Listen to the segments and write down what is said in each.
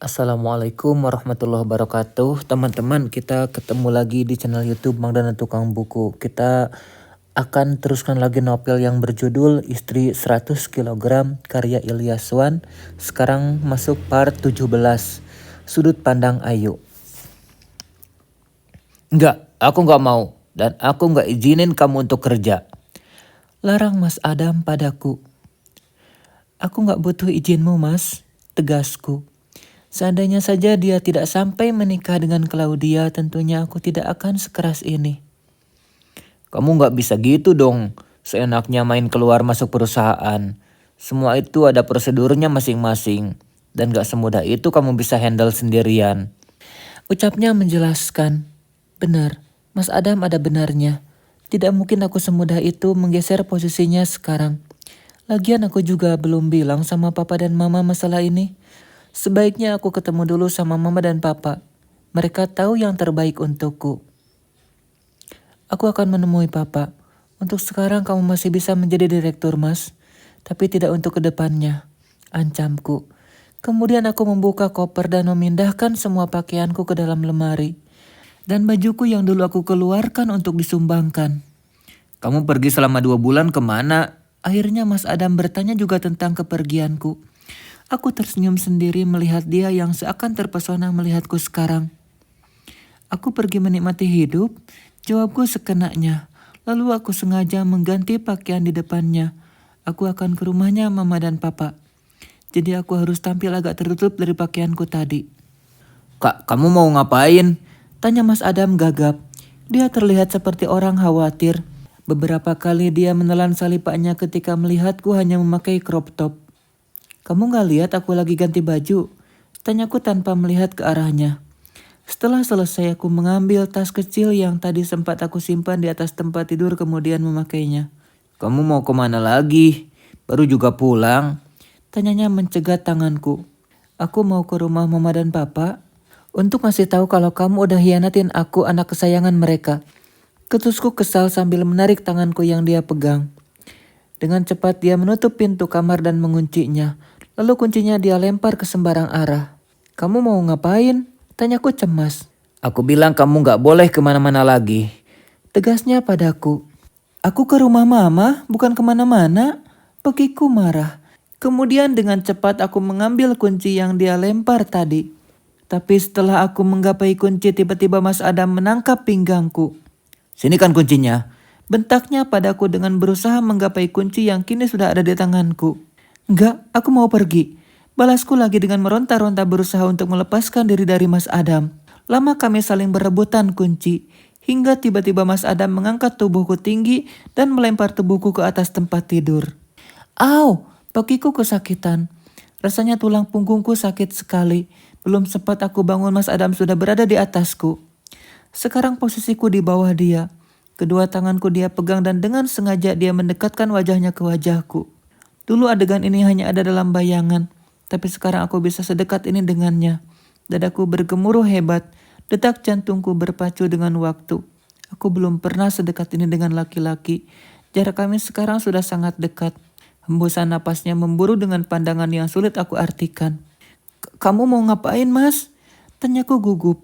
Assalamualaikum warahmatullahi wabarakatuh. Teman-teman, kita ketemu lagi di channel YouTube Mang Dana Tukang Buku. Kita akan teruskan lagi novel yang berjudul Istri 100 kg karya Ilyas Wan. Sekarang masuk part 17, Sudut Pandang Ayu. Enggak, aku enggak mau. Dan aku enggak izinin kamu untuk kerja. Larang Mas Adam padaku. Aku enggak butuh izinmu, Mas, tegasku. Seandainya saja dia tidak sampai menikah dengan Claudia, tentunya aku tidak akan sekeras ini. Kamu nggak bisa gitu dong, seenaknya main keluar masuk perusahaan. Semua itu ada prosedurnya masing-masing, dan gak semudah itu kamu bisa handle sendirian. Ucapnya menjelaskan, benar, Mas Adam ada benarnya. Tidak mungkin aku semudah itu menggeser posisinya sekarang. Lagian aku juga belum bilang sama papa dan mama masalah ini. Sebaiknya aku ketemu dulu sama mama dan papa. Mereka tahu yang terbaik untukku. Aku akan menemui papa. Untuk sekarang kamu masih bisa menjadi direktur, Mas. Tapi tidak untuk kedepannya. Ancamku. Kemudian aku membuka koper dan memindahkan semua pakaianku ke dalam lemari. Dan bajuku yang dulu aku keluarkan untuk disumbangkan. Kamu pergi selama 2 bulan kemana? Akhirnya Mas Adam bertanya juga tentang kepergianku. Aku tersenyum sendiri melihat dia yang seakan terpesona melihatku sekarang. Aku pergi menikmati hidup, jawabku sekenanya. Lalu aku sengaja mengganti pakaian di depannya. Aku akan ke rumahnya mama dan papa. Jadi aku harus tampil agak tertutup dari pakaianku tadi. Kak, kamu mau ngapain? Tanya Mas Adam gagap. Dia terlihat seperti orang khawatir. Beberapa kali dia menelan salipaknya ketika melihatku hanya memakai crop top. Kamu gak lihat aku lagi ganti baju? Tanyaku tanpa melihat ke arahnya. Setelah selesai aku mengambil tas kecil yang tadi sempat aku simpan di atas tempat tidur kemudian memakainya. Kamu mau kemana lagi? Baru juga pulang? Tanyanya mencegat tanganku. Aku mau ke rumah mama dan papa untuk ngasih tahu kalau kamu udah hianatin aku, anak kesayangan mereka. Ketusku kesal sambil menarik tanganku yang dia pegang. Dengan cepat dia menutup pintu kamar dan menguncinya. Lalu kuncinya dia lempar ke sembarang arah. Kamu mau ngapain? Tanyaku cemas. Aku bilang kamu gak boleh kemana-mana lagi. Tegasnya padaku. Aku ke rumah mama, bukan kemana-mana. Pegiku marah. Kemudian dengan cepat aku mengambil kunci yang dia lempar tadi. Tapi setelah aku menggapai kunci, tiba-tiba Mas Adam menangkap pinggangku. Sini kan kuncinya. Bentaknya padaku dengan berusaha menggapai kunci yang kini sudah ada di tanganku. Enggak, aku mau pergi. Balasku lagi dengan meronta-ronta berusaha untuk melepaskan diri dari Mas Adam. Lama kami saling berebutan kunci. Hingga tiba-tiba Mas Adam mengangkat tubuhku tinggi dan melempar tubuhku ke atas tempat tidur. Au, kakiku kesakitan. Rasanya tulang punggungku sakit sekali. Belum sempat aku bangun Mas Adam sudah berada di atasku. Sekarang posisiku di bawah dia. Kedua tanganku dia pegang dan dengan sengaja dia mendekatkan wajahnya ke wajahku. Dulu adegan ini hanya ada dalam bayangan, tapi sekarang aku bisa sedekat ini dengannya. Dadaku bergemuruh hebat, detak jantungku berpacu dengan waktu. Aku belum pernah sedekat ini dengan laki-laki. Jarak kami sekarang sudah sangat dekat. Hembusan napasnya memburu dengan pandangan yang sulit aku artikan. Kamu mau ngapain, Mas? Tanyaku gugup.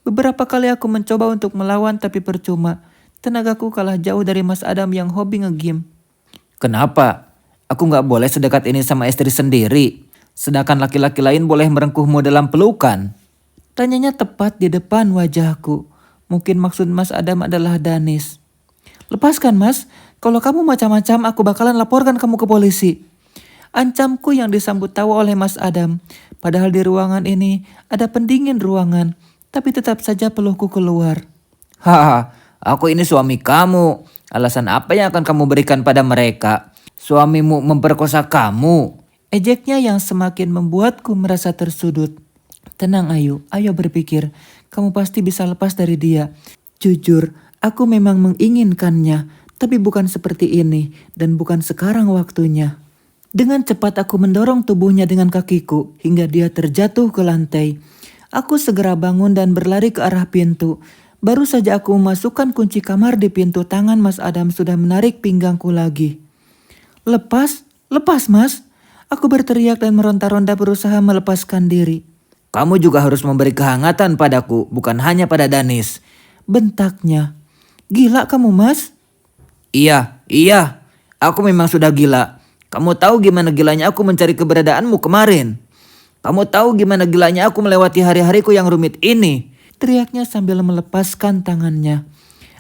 Beberapa kali aku mencoba untuk melawan tapi percuma. Tenagaku kalah jauh dari Mas Adam yang hobi nge-game. Kenapa? Aku gak boleh sedekat ini sama istri sendiri. Sedangkan laki-laki lain boleh merengkuhmu dalam pelukan. Tanyanya tepat di depan wajahku. Mungkin maksud Mas Adam adalah Danis. Lepaskan, Mas. Kalau kamu macam-macam aku bakalan laporkan kamu ke polisi. Ancamku yang disambut tawa oleh Mas Adam. Padahal di ruangan ini ada pendingin ruangan. Tapi tetap saja peluhku keluar. Haha, aku ini suami kamu. Alasan apa yang akan kamu berikan pada mereka? Suamimu memperkosa kamu. Ejeknya yang semakin membuatku merasa tersudut. Tenang Ayu, ayo berpikir. Kamu pasti bisa lepas dari dia. Jujur, aku memang menginginkannya. Tapi bukan seperti ini. Dan bukan sekarang waktunya. Dengan cepat aku mendorong tubuhnya dengan kakiku. Hingga dia terjatuh ke lantai. Aku segera bangun dan berlari ke arah pintu. Baru saja aku memasukkan kunci kamar di pintu, tangan Mas Adam sudah menarik pinggangku lagi. Lepas, lepas Mas. Aku berteriak dan meronta-ronta berusaha melepaskan diri. Kamu juga harus memberi kehangatan padaku, bukan hanya pada Danis. Bentaknya. Gila kamu, Mas? Iya. Aku memang sudah gila. Kamu tahu gimana gilanya aku mencari keberadaanmu kemarin? Kamu tahu gimana gilanya aku melewati hari-hariku yang rumit ini? Teriaknya sambil melepaskan tangannya.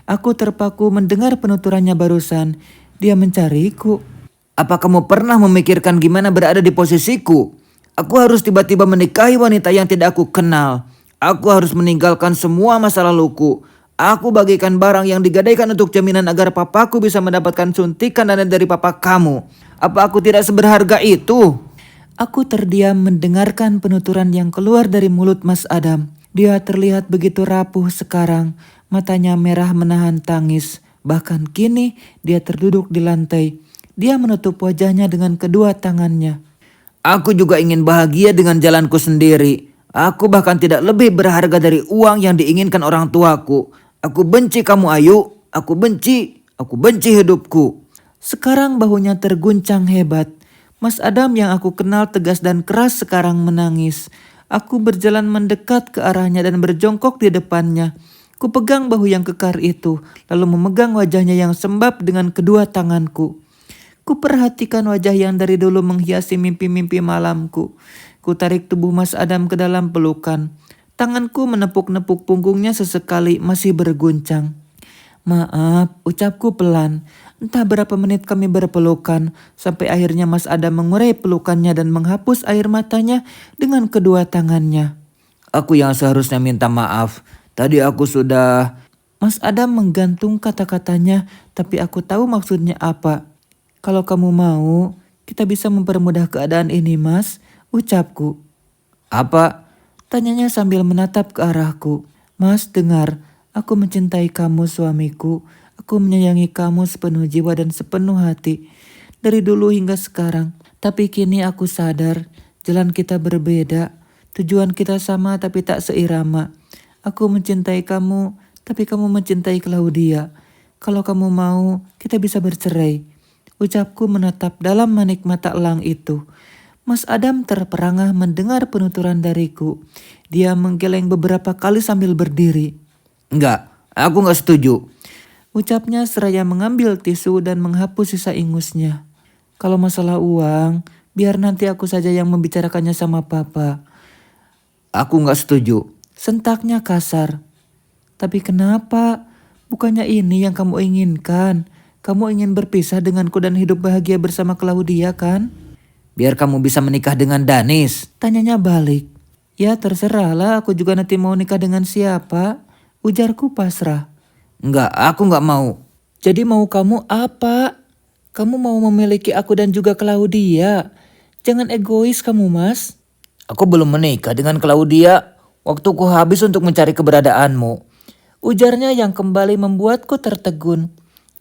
Aku terpaku mendengar penuturannya barusan. Dia mencariku. Apa kamu pernah memikirkan gimana berada di posisiku? Aku harus tiba-tiba menikahi wanita yang tidak aku kenal. Aku harus meninggalkan semua masa laluku. Aku bagaikan barang yang digadaikan untuk jaminan agar papaku bisa mendapatkan suntikan dana dari papa kamu. Apa aku tidak seberharga itu? Aku terdiam mendengarkan penuturan yang keluar dari mulut Mas Adam. Dia terlihat begitu rapuh sekarang. Matanya merah menahan tangis. Bahkan kini dia terduduk di lantai. Dia menutup wajahnya dengan kedua tangannya. Aku juga ingin bahagia dengan jalanku sendiri. Aku bahkan tidak lebih berharga dari uang yang diinginkan orang tuaku. Aku benci kamu, Ayu. Aku benci hidupku. Sekarang bahunya terguncang hebat. Mas Adam yang aku kenal tegas dan keras sekarang menangis. Aku berjalan mendekat ke arahnya dan berjongkok di depannya. Ku pegang bahu yang kekar itu, lalu memegang wajahnya yang sembab dengan kedua tanganku. Ku perhatikan wajah yang dari dulu menghiasi mimpi-mimpi malamku. Ku tarik tubuh Mas Adam ke dalam pelukan. Tanganku menepuk-nepuk punggungnya sesekali masih berguncang. Maaf, ucapku pelan. Entah berapa menit kami berpelukan, sampai akhirnya Mas Adam mengurai pelukannya dan menghapus air matanya dengan kedua tangannya. Aku yang seharusnya minta maaf. Tadi aku sudah... Mas Adam menggantung kata-katanya, tapi aku tahu maksudnya apa. Kalau kamu mau, kita bisa mempermudah keadaan ini, Mas, ucapku. Apa? Tanyanya sambil menatap ke arahku. Mas, dengar, aku mencintai kamu, suamiku. Aku menyayangi kamu sepenuh jiwa dan sepenuh hati. Dari dulu hingga sekarang. Tapi kini aku sadar, jalan kita berbeda. Tujuan kita sama tapi tak seirama. Aku mencintai kamu, tapi kamu mencintai Claudia. Kalau kamu mau, kita bisa bercerai. Ucapku menatap dalam manik mata elang itu. Mas Adam terperangah mendengar penuturan dariku. Dia menggeleng beberapa kali sambil berdiri. Enggak, aku enggak setuju. Ucapnya seraya mengambil tisu dan menghapus sisa ingusnya. Kalau masalah uang, biar nanti aku saja yang membicarakannya sama papa. Aku enggak setuju. Sentaknya kasar. Tapi kenapa? Bukannya ini yang kamu inginkan? Kamu ingin berpisah denganku dan hidup bahagia bersama Claudia kan? Biar kamu bisa menikah dengan Danis. Tanyanya balik. Ya terserahlah, aku juga nanti mau nikah dengan siapa. Ujarku pasrah. Enggak, aku enggak mau. Jadi mau kamu apa? Kamu mau memiliki aku dan juga Claudia. Jangan egois kamu, Mas. Aku belum menikah dengan Claudia. Waktuku habis untuk mencari keberadaanmu. Ujarnya yang kembali membuatku tertegun.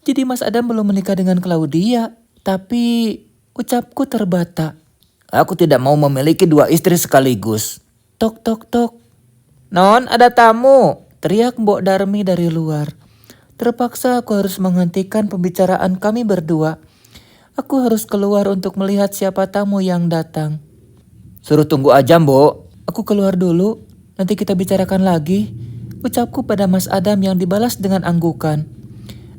Jadi Mas Adam belum menikah dengan Claudia. Tapi ucapku terbata. Aku tidak mau memiliki dua istri sekaligus. Tok tok tok. Non, ada tamu. Teriak Mbok Darmi dari luar. Terpaksa aku harus menghentikan pembicaraan kami berdua. Aku harus keluar untuk melihat siapa tamu yang datang. Suruh tunggu aja, Mbok. Aku keluar dulu. Nanti kita bicarakan lagi. Ucapku pada Mas Adam yang dibalas dengan anggukan.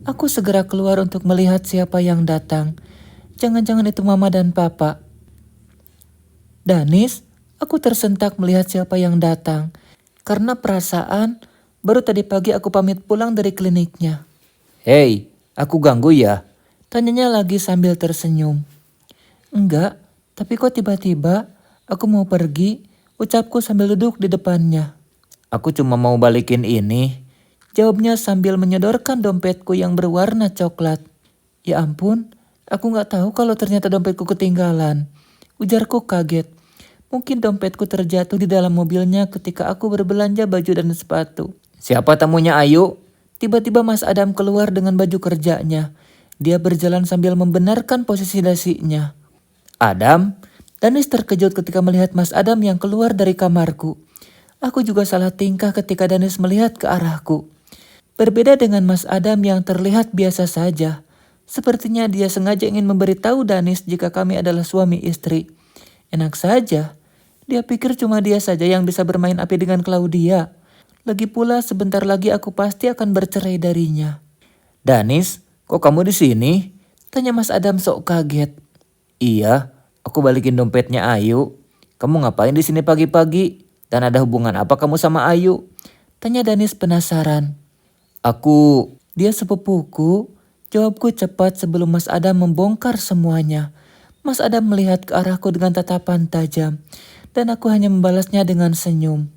Aku segera keluar untuk melihat siapa yang datang. Jangan-jangan itu Mama dan Papa. Danis, aku tersentak melihat siapa yang datang. Karena perasaan, baru tadi pagi aku pamit pulang dari kliniknya. Hei, aku ganggu ya? Tanyanya lagi sambil tersenyum. Enggak, tapi kok tiba-tiba aku mau pergi, ucapku sambil duduk di depannya. Aku cuma mau balikin ini. Jawabnya sambil menyodorkan dompetku yang berwarna coklat. Ya ampun, aku gak tahu kalau ternyata dompetku ketinggalan. Ujarku kaget. Mungkin dompetku terjatuh di dalam mobilnya ketika aku berbelanja baju dan sepatu. Siapa tamunya, Ayu? Tiba-tiba Mas Adam keluar dengan baju kerjanya. Dia berjalan sambil membenarkan posisi dasinya. Adam? Danis terkejut ketika melihat Mas Adam yang keluar dari kamarku. Aku juga salah tingkah ketika Danis melihat ke arahku. Berbeda dengan Mas Adam yang terlihat biasa saja. Sepertinya dia sengaja ingin memberitahu Danis jika kami adalah suami istri. Enak saja. Dia pikir cuma dia saja yang bisa bermain api dengan Claudia. Lagi pula sebentar lagi aku pasti akan bercerai darinya. Danis, kok kamu di sini? Tanya Mas Adam sok kaget. Iya, aku balikin dompetnya Ayu. Kamu ngapain di sini pagi-pagi? Dan ada hubungan apa kamu sama Ayu? Tanya Danis penasaran. Dia sepupuku. Jawabku cepat sebelum Mas Adam membongkar semuanya. Mas Adam melihat ke arahku dengan tatapan tajam. Dan aku hanya membalasnya dengan senyum.